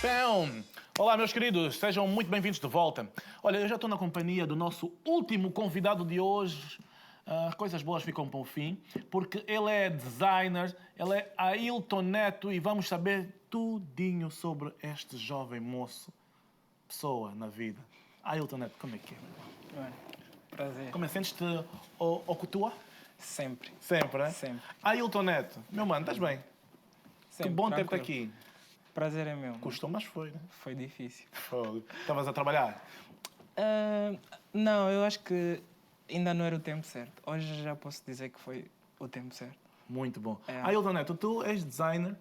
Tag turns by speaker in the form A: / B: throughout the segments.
A: Então, olá meus queridos, sejam muito bem-vindos de volta. Olha, eu já estou na companhia do nosso último convidado de hoje. Coisas boas ficam para o fim, porque ele é designer, ele é Ailton Neto e vamos saber tudinho sobre este jovem moço, pessoa na vida. Ailton Neto, como é que é?
B: Mano, prazer.
A: Como é? Sentes-te Okutua?
B: Sempre.
A: Sempre, né?
B: Sempre.
A: Ailton Neto, meu mano, estás bem?
B: Sempre.
A: Que bom ter-te
B: Tranquilo.
A: aqui.
B: Prazer é meu. Mano.
A: Custou, mas foi, né?
B: Foi difícil.
A: Estavas a trabalhar?
B: Não, eu acho que ainda não era o tempo certo. Hoje já posso dizer que foi o tempo certo.
A: Muito bom.
B: É.
A: Ailton Neto, tu és designer.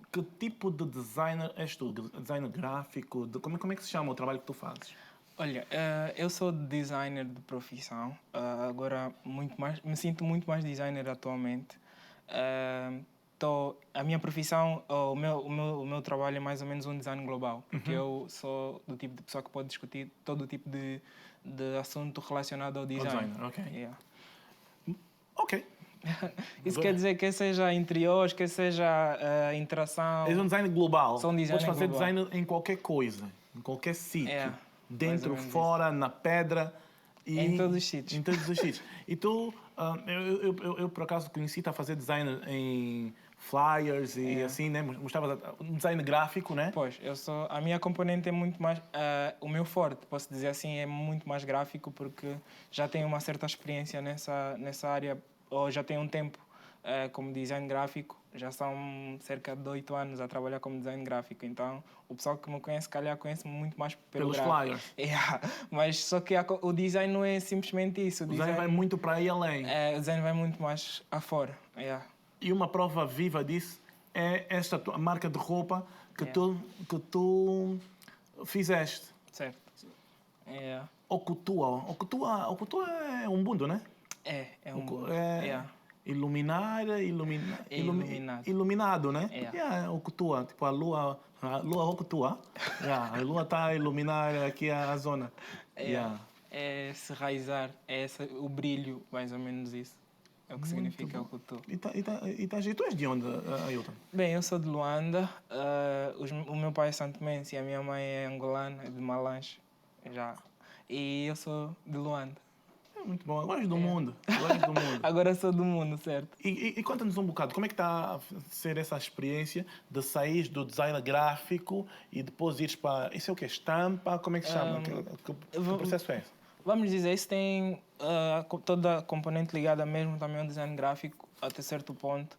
A: Que tipo de designer és tu? Designer gráfico? Como é que se chama o trabalho que tu fazes?
B: Olha, eu sou designer de profissão. Agora me sinto muito mais designer atualmente. A minha profissão, o meu trabalho é mais ou menos um design global, porque eu sou do tipo de pessoa que pode discutir todo o tipo de assunto relacionado ao design.
A: Designer, ok.
B: Yeah.
A: Ok.
B: Isso quer dizer que seja interiores, que seja interação.
A: És um designer global.
B: Sou um designer
A: Podes fazer
B: global.
A: design em qualquer coisa, em qualquer sítio.
B: É,
A: Dentro,
B: mais ou menos
A: fora, na pedra.
B: Em todos os sítios.
A: Em todos os sítios. E tu, eu por acaso conheci-te a fazer design em flyers e assim, né? Mostrava um design gráfico, né?
B: Pois, a minha componente é muito mais... o meu forte, posso dizer assim, é muito mais gráfico porque já tenho uma certa experiência nessa área, ou já tenho um tempo como design gráfico, já são cerca de 8 anos a trabalhar como design gráfico, então o pessoal que me conhece, calhar, conhece-me muito mais pelos
A: flyers.
B: Yeah. Mas só que o design não é simplesmente isso.
A: O design vai muito para aí além.
B: O design vai muito mais afora. Yeah.
A: E uma prova viva disso é esta tua marca de roupa que tu fizeste.
B: Certo. Yeah.
A: Okutua é um mundo, né?
B: É um mundo.
A: Iluminado, né? Okutua, tipo a lua Okutua. A lua está a iluminar aqui a zona.
B: É se raizar, o brilho, mais ou menos isso. É o que significa Okutua.
A: E tu és de onde, Ailton?
B: Bem, eu sou de Luanda, o meu pai é santomense e a minha mãe é angolana, é de Malanche, já. E eu sou de Luanda.
A: Muito bom. Agora és do mundo.
B: Agora sou do mundo, certo.
A: E conta-nos um bocado, como é que está a ser essa experiência de sair do design gráfico e depois ires para... Isso é o quê? Estampa? Como é que se chama? Que processo é esse?
B: Vamos dizer, isso tem toda a componente ligada mesmo também ao design gráfico, até certo ponto.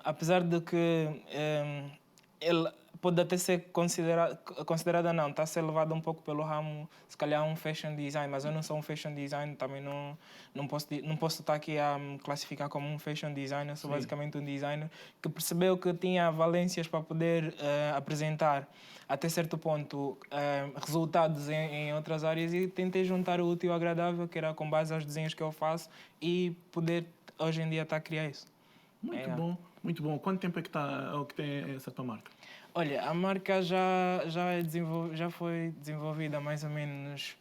B: Apesar de que ele pode até ser considerada não, está a ser levado um pouco pelo ramo, se calhar um fashion design, mas eu não sou um fashion design, também não posso estar aqui a me classificar como um fashion designer, sou basicamente um designer que percebeu que tinha valências para poder apresentar até certo ponto resultados em outras áreas e tentei juntar o útil ao agradável, que era com base aos desenhos que eu faço e poder hoje em dia estar a criar isso.
A: Muito bom, muito bom. Quanto tempo é que tem essa tua marca?
B: Olha, a marca já foi desenvolvida há mais ou menos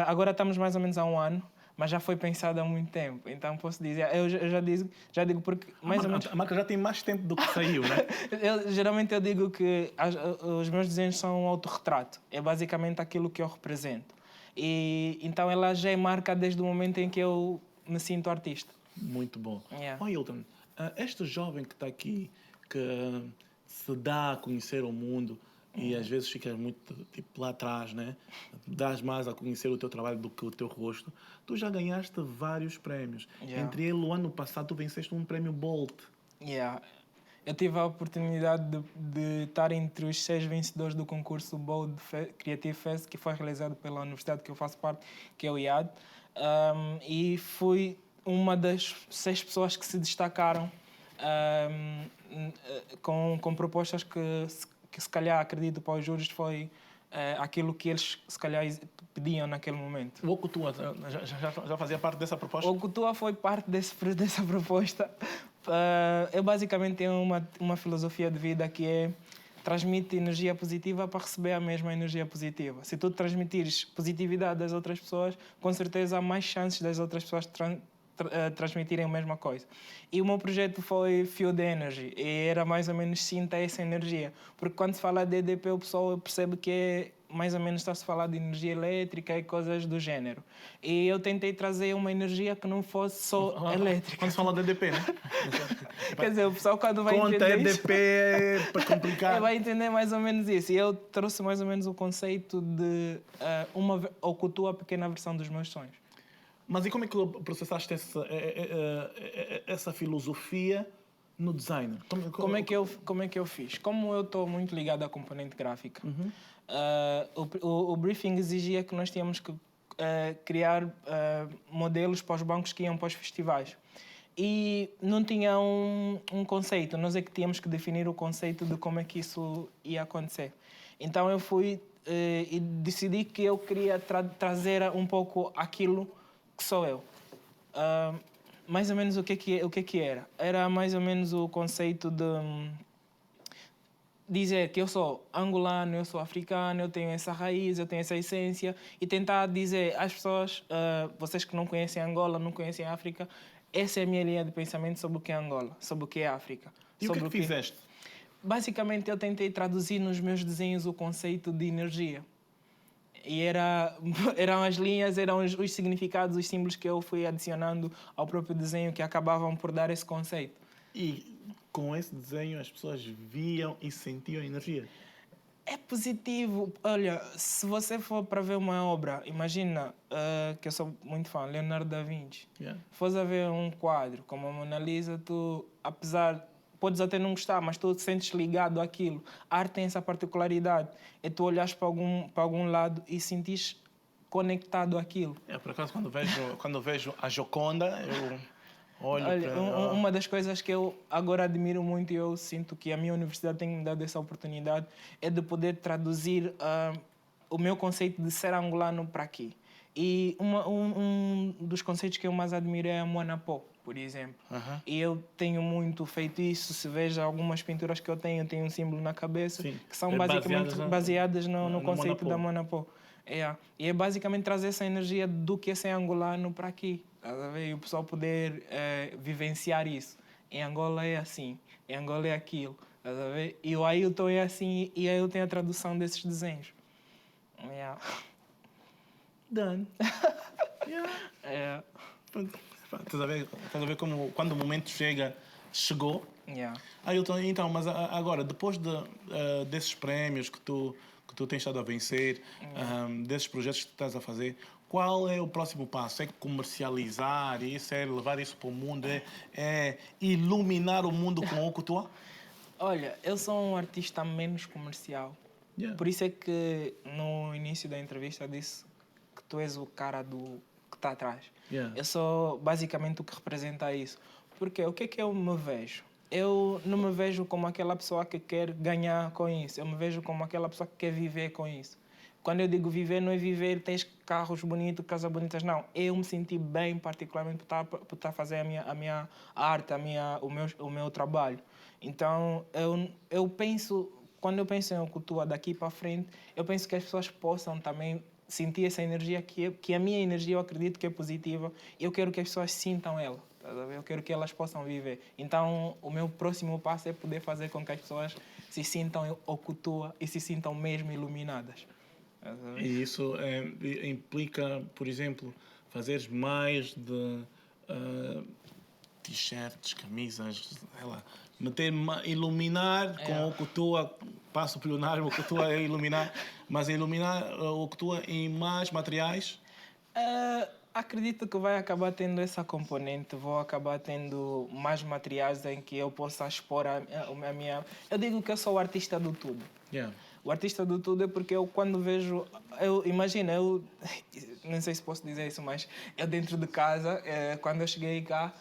B: agora estamos mais ou menos há 1 ano, mas já foi pensada há muito tempo. Então posso dizer, eu já digo porque
A: A marca já tem mais tempo do que saiu, né?
B: Geralmente eu digo que os meus desenhos são um autorretrato. É basicamente aquilo que eu represento. E então ela já é marca desde o momento em que eu me sinto artista.
A: Muito bom.
B: Yeah.
A: Ailton, este jovem que está aqui, que se dá a conhecer o mundo e às vezes fica muito tipo, lá atrás, né? Dás mais a conhecer o teu trabalho do que o teu rosto. Tu já ganhaste vários prémios.
B: Yeah.
A: Entre ele, o ano passado, tu venceste um prémio Bolt.
B: Yeah. Eu tive a oportunidade de estar entre os 6 vencedores do concurso Bold Creative Fest, que foi realizado pela universidade que eu faço parte, que é o IAD. E fui uma das 6 pessoas que se destacaram com propostas que se calhar, acredito, para os júris foi aquilo que eles se calhar pediam naquele momento.
A: O Okutua já fazia parte dessa proposta?
B: O Okutua foi parte dessa proposta. Eu basicamente tenho uma filosofia de vida que é transmite energia positiva para receber a mesma energia positiva. Se tu transmitires positividade das outras pessoas, com certeza há mais chances das outras pessoas transmitirem a mesma coisa. E o meu projeto foi Feel the Energy, e era mais ou menos sinta essa energia, porque quando se fala de EDP o pessoal percebe que é mais ou menos está-se a falar de energia elétrica e coisas do género. E eu tentei trazer uma energia que não fosse só elétrica.
A: Quando se fala de EDP, né?
B: Quer dizer, o pessoal quando vai
A: Conta
B: entender isso,
A: EDP é para complicar.
B: vai entender mais ou menos isso. E eu trouxe mais ou menos o conceito de ocultou a pequena versão dos meus sonhos.
A: Mas e como é que processaste essa filosofia no design?
B: Como é que eu fiz? Como eu estou muito ligado à componente gráfica, o briefing exigia que nós tínhamos que criar modelos para os bancos que iam para os festivais. E não tinha um conceito, nós é que tínhamos que definir o conceito de como é que isso ia acontecer. Então eu fui e decidi que eu queria trazer um pouco aquilo que sou eu. Mais ou menos o que era? Era mais ou menos o conceito de dizer que eu sou angolano, eu sou africano, eu tenho essa raiz, eu tenho essa essência, e tentar dizer às pessoas, vocês que não conhecem Angola, não conhecem a África, essa é a minha linha de pensamento sobre o que é Angola, sobre o que é África.
A: E o que é que fizeste?
B: Basicamente, eu tentei traduzir nos meus desenhos o conceito de energia. E eram as linhas, eram os significados, os símbolos que eu fui adicionando ao próprio desenho que acabavam por dar esse conceito.
A: E com esse desenho as pessoas viam e sentiam a energia?
B: É positivo. Olha, se você for para ver uma obra, imagina que eu sou muito fã, Leonardo da Vinci.
A: Yeah.
B: Fores a ver um quadro como a Mona Lisa, tu, apesar, podes até não gostar, mas tu te sentes ligado àquilo. A arte tem essa particularidade. É tu olhares para algum lado e sentires conectado àquilo.
A: Por acaso, quando vejo a Gioconda, eu olho
B: Olha,
A: para...
B: uma das coisas que eu agora admiro muito e eu sinto que a minha universidade tem me dado essa oportunidade é de poder traduzir o meu conceito de ser angolano para aqui. E um dos conceitos que eu mais admiro é a Moana Pó, por exemplo. E eu tenho muito feito isso. Se veja algumas pinturas que eu tenho um símbolo na cabeça,
A: Sim.
B: que são basicamente baseadas no conceito
A: Moana Pó.
B: da Moana Pó. E é basicamente trazer essa energia do que é ser angolano para aqui. E o pessoal poder vivenciar isso. Em Angola é assim, em Angola é aquilo. E o Ailton é assim, e aí eu tenho a tradução desses desenhos.
A: Done. Yeah. Estás a ver como quando o momento chegou? Ailton, então, mas agora, depois desses prémios que tu tens estado a vencer, desses projetos que tu estás a fazer, qual é o próximo passo? É comercializar isso? É levar isso para o mundo? É iluminar o mundo com o que tu há?
B: Olha, eu sou um artista menos comercial.
A: Yeah.
B: Por isso é que no início da entrevista disse que tu és o cara que está atrás.
A: Yeah.
B: Eu sou basicamente o que representa isso. Porque o que é que eu me vejo? Eu não me vejo como aquela pessoa que quer ganhar com isso. Eu me vejo como aquela pessoa que quer viver com isso. Quando eu digo viver, não é viver, tens carros bonitos, casas bonitas, não. Eu me senti bem, particularmente, por estar a fazer a minha arte, o meu trabalho. Então, eu penso, quando eu penso em cultura daqui para frente, eu penso que as pessoas possam também sentir essa energia, que a minha energia eu acredito que é positiva, e eu quero que as pessoas sintam ela. Eu quero que elas possam viver. Então, o meu próximo passo é poder fazer com que as pessoas se sintam ocultua e se sintam mesmo iluminadas.
A: E isso implica, por exemplo, fazeres mais de t-shirts, camisas, sei lá, iluminar com o que tu passo plenário, o que tu é iluminar, mas iluminar o que tu em mais materiais?
B: Acredito que vai acabar tendo essa componente, vou acabar tendo mais materiais em que eu possa expor a minha... Eu digo que eu sou o artista do tudo.
A: Yeah.
B: O artista do tudo é porque eu quando vejo... Imagina, eu não sei se posso dizer isso, mas eu dentro de casa, quando eu cheguei cá,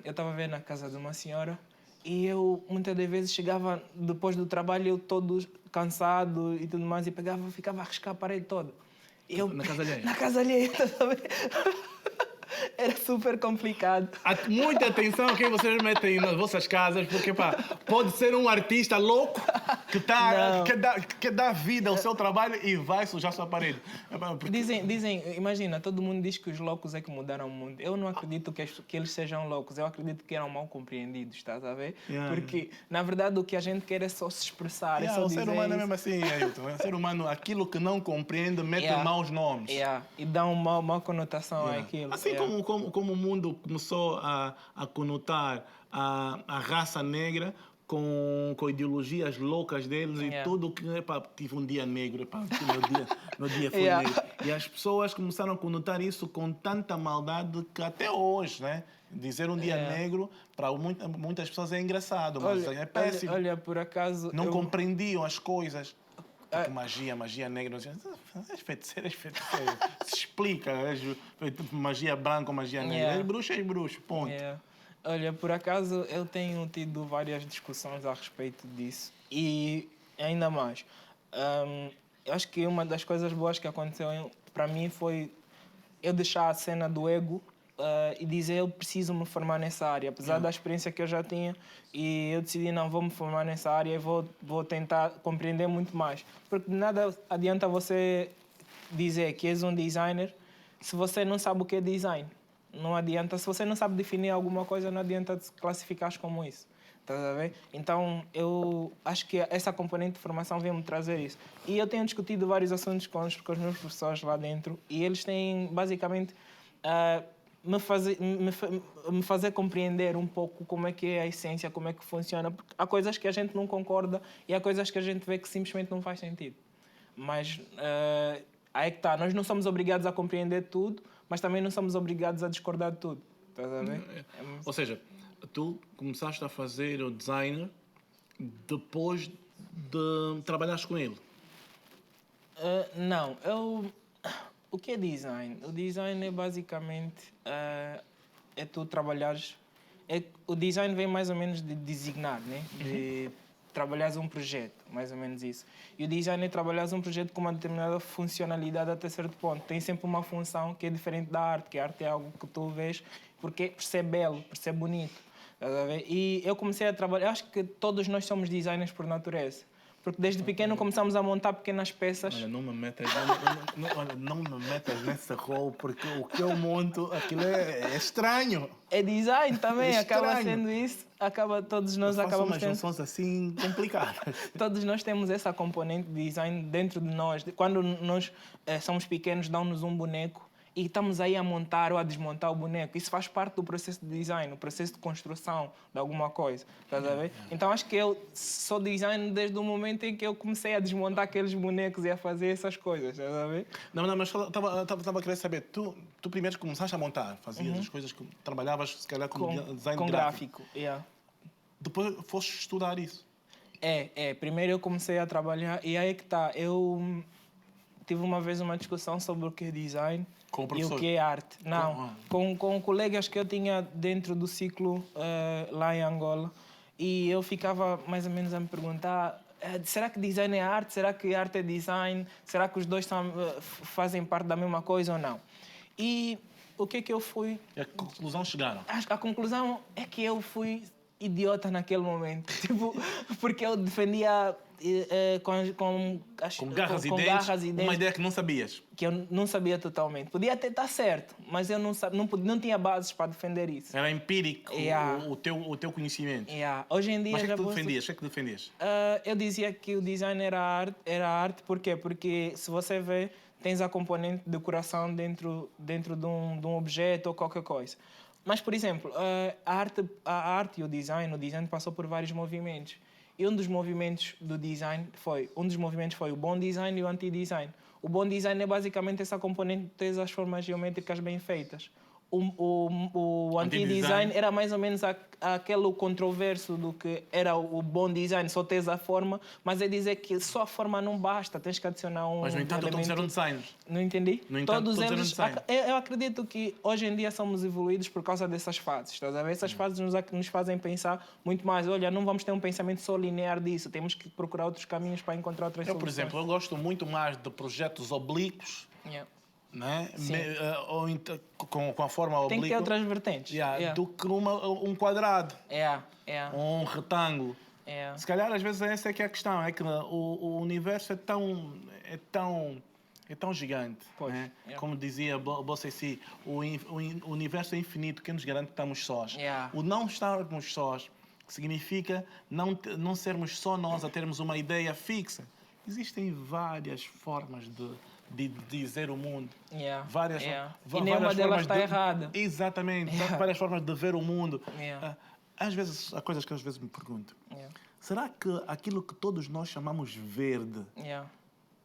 B: eu estava vendo na casa de uma senhora e eu muitas das vezes chegava depois do trabalho, eu todo cansado e tudo mais, e ficava a riscar a parede toda.
A: Na casa alheia?
B: Na casa alheia, Era super complicado.
A: Muita atenção a quem vocês metem nas vossas casas, porque pá, pode ser um artista louco que dá vida ao seu trabalho e vai sujar sua parede.
B: Dizem, imagina, todo mundo diz que os loucos é que mudaram o mundo. Eu não acredito que eles sejam loucos, eu acredito que eram mal compreendidos, estás a ver? Porque, na verdade, o que a gente quer é só se expressar, é só
A: o
B: dizer
A: ser humano é
B: isso.
A: mesmo assim, Ailton. O ser humano, aquilo que não compreende, mete maus nomes.
B: E dá uma má conotação àquilo.
A: Assim como o mundo começou a conotar a raça negra com ideologias loucas deles e tudo que tive um dia negro, meu dia foi negro. E as pessoas começaram a conotar isso com tanta maldade que até hoje, né? Dizer um dia negro para muitas pessoas é engraçado, mas é péssimo.
B: Olha, por acaso...
A: Não compreendiam as coisas. Tipo, magia negra. És feiticeiro. Se explica. Magia branca ou magia negra. És bruxo, ponto.
B: Olha, por acaso eu tenho tido várias discussões a respeito disso. E ainda mais. Eu acho que uma das coisas boas que aconteceu para mim foi eu deixar a cena do ego e dizer eu preciso me formar nessa área. Apesar da experiência que eu já tinha, e eu decidi não, vou me formar nessa área e vou tentar compreender muito mais. Porque de nada adianta você dizer que és um designer se você não sabe o que é design. Não adianta, se você não sabe definir alguma coisa, não adianta te classificar como isso. Estás a ver? Então, eu acho que essa componente de formação vem-me trazer isso. E eu tenho discutido vários assuntos com os meus professores lá dentro e eles têm, basicamente, me fazer compreender um pouco como é que é a essência, como é que funciona. Porque há coisas que a gente não concorda e há coisas que a gente vê que simplesmente não faz sentido. Mas aí é que está. Nós não somos obrigados a compreender tudo, mas também não somos obrigados a discordar de tudo. Estás a ver?
A: Ou seja, tu começaste a fazer o designer depois de trabalhares com ele?
B: Não. O que é design? O design é basicamente tu trabalhares... o design vem mais ou menos de designar, né? De trabalhares um projeto, mais ou menos isso. E o design é trabalhares um projeto com uma determinada funcionalidade até certo ponto. Tem sempre uma função que é diferente da arte, que a arte é algo que tu vês porque por ser belo, por ser bonito. E eu comecei a trabalhar... Acho que todos nós somos designers por natureza. Porque desde pequeno começamos a montar pequenas peças.
A: Olha, não me metas nesse rol, porque o que eu monto, aquilo é estranho.
B: É design também, acaba
A: estranho.
B: sendo isso. Todos nós acabamos
A: umas junções assim complicadas.
B: Todos nós temos essa componente de design dentro de nós. Quando nós somos pequenos, dão-nos um boneco e estamos aí a montar ou a desmontar o boneco. Isso faz parte do processo de design, o processo de construção de alguma coisa. Estás a ver? Então acho que eu sou design desde o momento em que eu comecei a desmontar aqueles bonecos e a fazer essas coisas. Estás a ver?
A: Não, mas estava a querer saber. Tu primeiro começaste a montar, fazias as coisas que trabalhavas, se calhar, com design
B: com
A: gráfico.
B: Depois
A: foste estudar isso.
B: Primeiro eu comecei a trabalhar e aí é que está. Eu tive uma vez uma discussão sobre o que é design e o que é arte. Com colegas que eu tinha dentro do ciclo lá em Angola. E eu ficava mais ou menos a me perguntar: será que design é arte? Será que arte é design? Será que os dois fazem parte da mesma coisa ou não? E o que é que eu fui...
A: E a conclusão chegaram?
B: A conclusão é que eu fui idiota naquele momento. Porque eu defendia com garras e dentes
A: uma ideia que não sabias.
B: Que eu não sabia totalmente. Podia até estar certo, mas eu não tinha bases para defender isso.
A: Era empírico o teu conhecimento.
B: Hoje em dia...
A: Mas o que é que defendias?
B: Eu dizia que o design era arte. Porquê? Porque se você vê, tens a componente de decoração dentro de um objeto ou qualquer coisa. Mas, por exemplo, a arte e o design passou por vários movimentos. E um dos movimentos do design foi o bom design e o anti-design. O bom design é basicamente essa componente de ter as formas geométricas bem feitas. O anti-design era mais ou menos aquele controverso do que era o bom design, só tens a forma, mas é dizer que só a forma não basta, tens que adicionar um...
A: Mas, no entanto, todos eram designers.
B: Não entendi?
A: No entanto, todos eram designers.
B: Eu acredito que hoje em dia somos evoluídos por causa dessas fases. Estás a ver? Essas fases nos fazem pensar muito mais. Olha, não vamos ter um pensamento só linear disso, temos que procurar outros caminhos para encontrar outras soluções.
A: Por exemplo, eu gosto muito mais de projetos oblíquos né?
B: Sim.
A: Com a forma
B: Tem que ter
A: oblíqua,
B: outras vertentes.
A: do que um quadrado,
B: É.
A: um retângulo.
B: É.
A: Se calhar, às vezes, essa é que é a questão. É que o universo é tão gigante.
B: Pois,
A: Né?
B: é.
A: Como dizia Bocessi, o universo é infinito, que nos garante que estamos sós.
B: É.
A: O não estarmos sós significa não sermos só nós a termos uma ideia fixa. Existem várias formas de dizer o mundo.
B: É.
A: Várias,
B: É.
A: va-
B: E nenhuma
A: várias
B: delas
A: formas
B: está errada.
A: Exatamente.
B: É.
A: Várias formas de ver o mundo.
B: É.
A: Às vezes, há coisas que às vezes me pergunto.
B: É.
A: Será que aquilo que todos nós chamamos verde
B: É.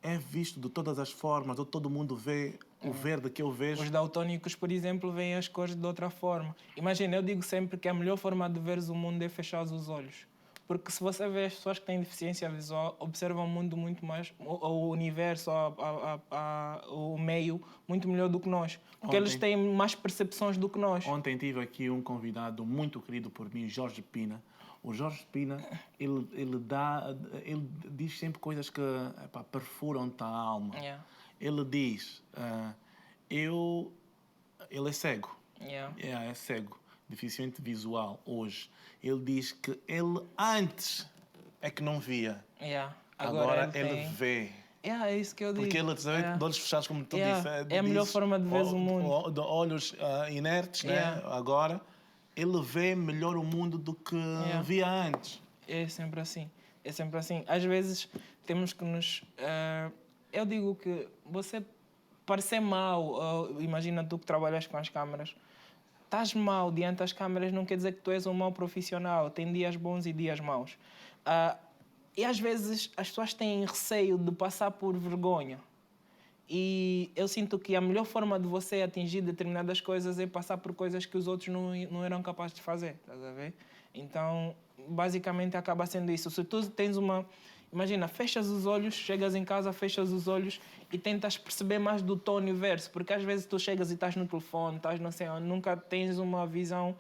A: é visto de todas as formas, ou todo mundo vê o verde que eu vejo?
B: Os daltônicos, por exemplo, veem as cores de outra forma. Imagina, eu digo sempre que a melhor forma de veres o mundo é fechar os olhos. Porque se você vê as pessoas que têm deficiência visual, observam o mundo muito mais, o universo, o meio, muito melhor do que nós. Porque eles têm mais percepções do que nós.
A: Ontem tive aqui um convidado muito querido por mim, Jorge Pina. O Jorge Pina, ele diz sempre coisas que perfuram-te a alma.
B: Yeah.
A: Ele diz, ele é cego.
B: Yeah.
A: É cego, deficiente visual hoje. Ele diz que ele antes é que não via.
B: Yeah.
A: Agora ele
B: tem...
A: vê.
B: É isso que eu digo.
A: Porque ele, de olhos fechados, como tu disse,
B: É a melhor forma de ver o mundo.
A: De olhos inertes,
B: Yeah.
A: né? Agora, ele vê melhor o mundo do que via antes.
B: É sempre assim. É sempre assim. Às vezes temos que nos... eu digo que você parecer mal, imagina tu que trabalhas com as câmaras, estás mal diante das câmaras não quer dizer que tu és um mau profissional. Tem dias bons e dias maus. E às vezes as pessoas têm receio de passar por vergonha. E eu sinto que a melhor forma de você atingir determinadas coisas é passar por coisas que os outros não eram capazes de fazer. Estás a ver? Então, basicamente, acaba sendo isso. Se tu tens uma... Imagina, fechas os olhos, chegas em casa, fechas os olhos e tentas perceber mais do teu universo. Porque às vezes tu chegas e estás no telefone, estás não sei onde, nunca tens uma visão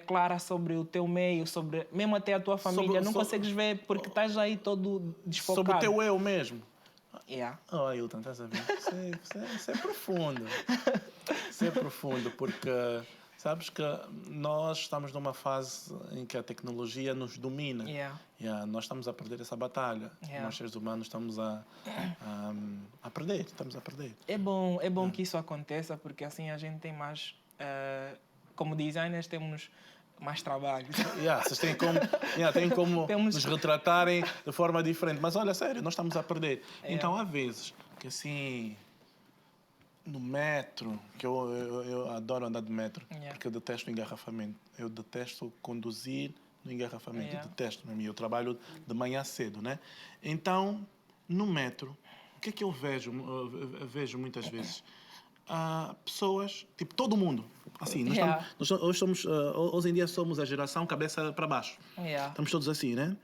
B: clara sobre o teu meio, sobre mesmo até a tua família. Não consegues ver porque estás aí todo desfocado.
A: Sobre o teu eu mesmo.
B: Yeah.
A: Oh, Ailton, estás a ver? Isso é profundo. Isso é profundo, porque sabes que nós estamos numa fase em que a tecnologia nos domina.
B: Yeah.
A: Nós estamos a perder essa batalha.
B: Yeah.
A: Nós, seres humanos, estamos a perder. Estamos a perder.
B: É bom que isso aconteça, porque assim a gente tem mais... como designers, temos mais trabalho.
A: Vocês têm como
B: Temos...
A: nos retratarem de forma diferente. Mas olha, sério, nós estamos a perder. Então, há vezes que assim, no metro, que eu adoro andar de metro, porque eu detesto engarrafamento. Eu detesto conduzir no engarrafamento. Eu detesto mesmo. Eu trabalho de manhã cedo, né? Então, no metro, o que é que eu vejo? Eu vejo muitas vezes pessoas, tipo, todo mundo. Assim, hoje em dia somos a geração cabeça para baixo. Estamos todos assim, né?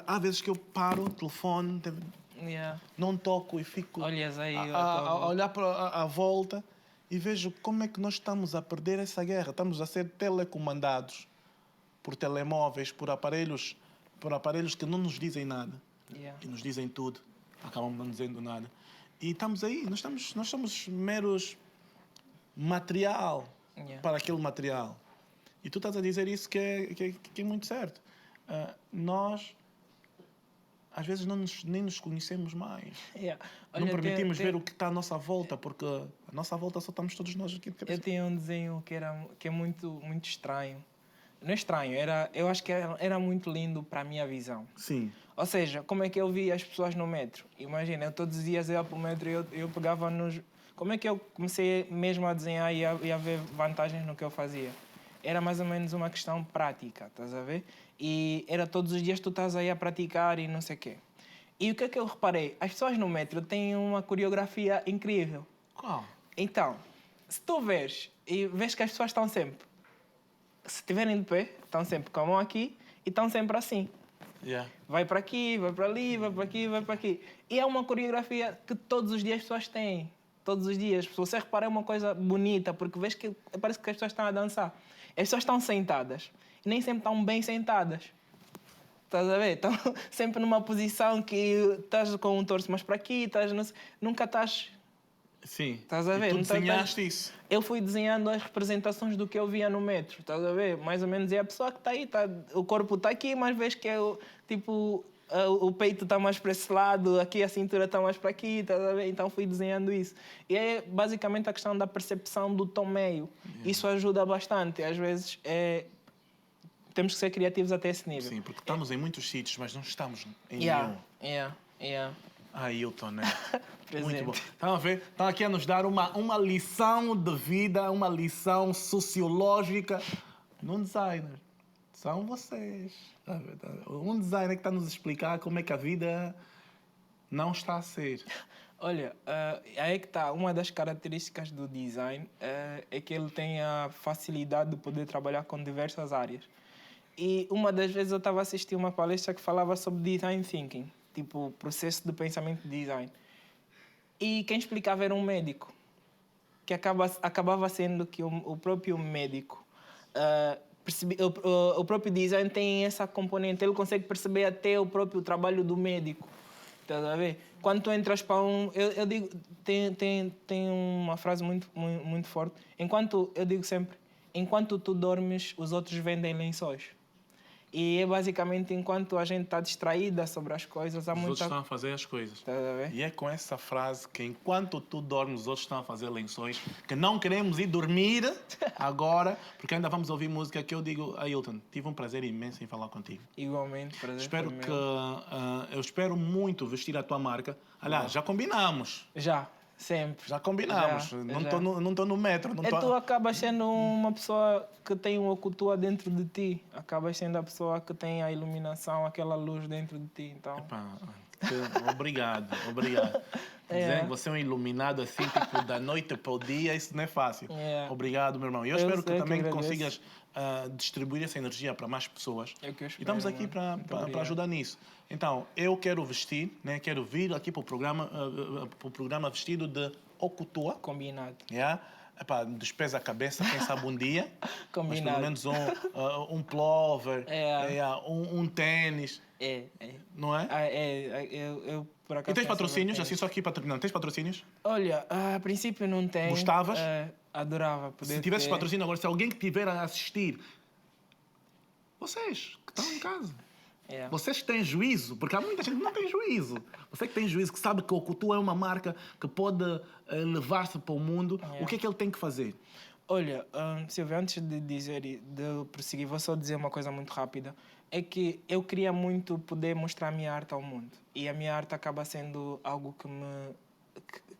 A: Há vezes que eu paro o telefone, não toco e fico
B: Olhas aí,
A: a olhar para a volta e vejo como é que nós estamos a perder essa guerra. Estamos a ser telecomandados por telemóveis, por aparelhos que não nos dizem nada, que nos dizem tudo, acabam não dizendo nada. E estamos aí, nós somos meros material para aquele material. E tu estás a dizer isso que é muito certo. Nós, às vezes, nem nos conhecemos mais.
B: Olha,
A: não permitimos ver o que está à nossa volta, porque à nossa volta só estamos todos nós aqui de cabeça.
B: Eu tinha um desenho que é muito, muito estranho. Não é estranho, eu acho que era muito lindo para a minha visão.
A: Sim.
B: Ou seja, como é que eu via as pessoas no metro? Imagina, eu todos os dias ia para o metro e eu pegava nos... Como é que eu comecei mesmo a desenhar e a ver vantagens no que eu fazia? Era mais ou menos uma questão prática, estás a ver? E era todos os dias tu estás aí a praticar e não sei o quê. E o que é que eu reparei? As pessoas no metro têm uma coreografia incrível.
A: Qual?
B: Então, se tu vês e vês que as pessoas estão sempre... Se estiverem de pé, estão sempre com a mão aqui e estão sempre assim. Vai para aqui, vai para ali, vai para aqui, vai para aqui. E é uma coreografia que todos os dias as pessoas têm. Todos os dias. Se você reparar, é uma coisa bonita, porque vês que parece que as pessoas estão a dançar. As pessoas estão sentadas. E nem sempre estão bem sentadas. Estás a ver? Estão sempre numa posição que estás com um torso mais para aqui, nunca estás
A: Sim.
B: Estás a ver?
A: E tu
B: Então,
A: desenhaste isso.
B: Eu fui desenhando as representações do que eu via no metro, estás a ver? Mais ou menos é a pessoa que está aí, o corpo está aqui, mas vês que é tipo o peito está mais para esse lado, aqui a cintura está mais para aqui, estás a ver? Então fui desenhando isso. E é basicamente a questão da percepção do tom meio. Isso ajuda bastante. Às vezes temos que ser criativos até esse nível.
A: Sim, porque estamos em muitos sítios, mas não estamos em
B: Yeah,
A: nenhum.
B: yeah.
A: Ailton, né?
B: Presente.
A: Muito bom. Estão a ver? Estão aqui a nos dar uma lição de vida, uma lição sociológica num designer. São vocês. Tá a ver? Um designer que está a nos explicar como é que a vida não está a ser.
B: Olha, aí é que está. Uma das características do design é que ele tem a facilidade de poder trabalhar com diversas áreas. E uma das vezes eu estava a assistir uma palestra que falava sobre design thinking, tipo processo de pensamento de design. E quem explicava era um médico, que acabava sendo que o próprio médico, o próprio design tem essa componente, ele consegue perceber até o próprio trabalho do médico. Estás a ver? Quando tu entras para eu digo, tem uma frase muito forte. Eu digo sempre, enquanto tu dormes, os outros vendem lençóis. E é basicamente enquanto a gente está distraída sobre as coisas, há
A: Os
B: muita...
A: outros estão a fazer as coisas.
B: Estás a ver?
A: E é com essa frase que enquanto tu dormes, os outros estão a fazer lençóis, que não queremos ir dormir agora, porque ainda vamos ouvir música, que eu digo, Ailton, tive um prazer imenso em falar contigo.
B: Igualmente, prazer
A: Espero
B: foi
A: que...
B: meu.
A: eu espero muito vestir a tua marca. Aliás, já combinamos.
B: Já, sempre.
A: Já combinamos.
B: Já,
A: Não estou no metro. Não
B: Tu acabas sendo uma pessoa que tem o Okutua dentro de ti. Acabas sendo a pessoa que tem a iluminação, aquela luz dentro de ti. Então...
A: Epá, obrigado. Dizer que você é um iluminado assim, tipo, da noite para o dia, isso não é fácil. Obrigado, meu irmão. Eu espero que também consigas distribuir essa energia para mais pessoas.
B: É o que eu espero,
A: e estamos aqui para ajudar nisso. Então, eu quero vestir, né? Quero vir aqui para o programa vestido de Okutua.
B: Combinado.
A: Yeah? Epá, despesa a cabeça, quem sabe um dia.
B: Combinado.
A: Mas pelo menos um pullover, um tênis. Não é?
B: Eu por acaso...
A: E tens patrocínios? Assim, só aqui para terminar. Tens patrocínios?
B: Olha, a princípio não tenho.
A: Gostavas?
B: Adorava poder
A: Se tivesses
B: ter.
A: patrocínio agora, se alguém que estiver a assistir, vocês que estão em casa, vocês que têm juízo, porque há muita gente que não tem juízo. Você que tem juízo, que sabe que o Okutua é uma marca que pode levar-se para o mundo, o que é que ele tem que fazer?
B: Olha, Silvio, antes de dizer de prosseguir, vou só dizer uma coisa muito rápida. É que eu queria muito poder mostrar a minha arte ao mundo. E a minha arte acaba sendo algo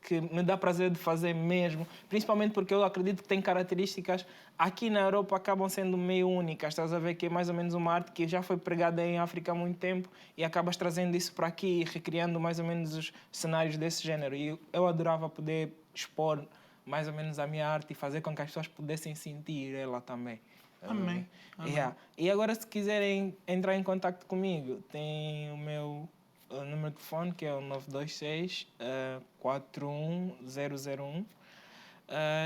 B: que me dá prazer de fazer mesmo. Principalmente porque eu acredito que tem características aqui na Europa acabam sendo meio únicas. Estás a ver que é mais ou menos uma arte que já foi pregada em África há muito tempo e acabas trazendo isso para aqui e recriando mais ou menos os cenários desse género. E eu adorava poder expor mais ou menos a minha arte e fazer com que as pessoas pudessem sentir ela também.
A: Amém.
B: E agora, se quiserem entrar em contato comigo, tem o meu número de telefone, que é o 926 41001.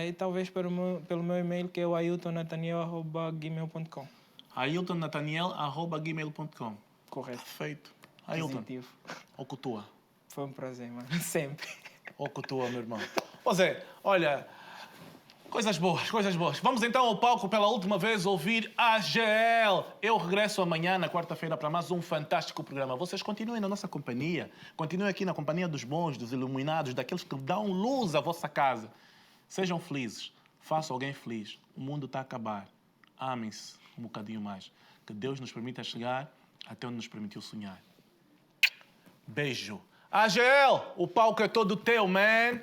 B: E talvez pelo meu e-mail, que é o ailtonnathaniel@gmail.com.
A: ailtonnathaniel@gmail.com.
B: Correto.
A: Perfeito. Ailton,
B: Positivo.
A: Okutua.
B: Foi um prazer, mano. Sempre.
A: Okutua, meu irmão. Pois é, olha... Coisas boas. Vamos então ao palco pela última vez ouvir a GL. Eu regresso amanhã, na quarta-feira, para mais um fantástico programa. Vocês continuem na nossa companhia. Continuem aqui na companhia dos bons, dos iluminados, daqueles que dão luz à vossa casa. Sejam felizes. Façam alguém feliz. O mundo está a acabar. Amem-se um bocadinho mais. Que Deus nos permita chegar até onde nos permitiu sonhar. Beijo. A GL, o palco é todo teu, man.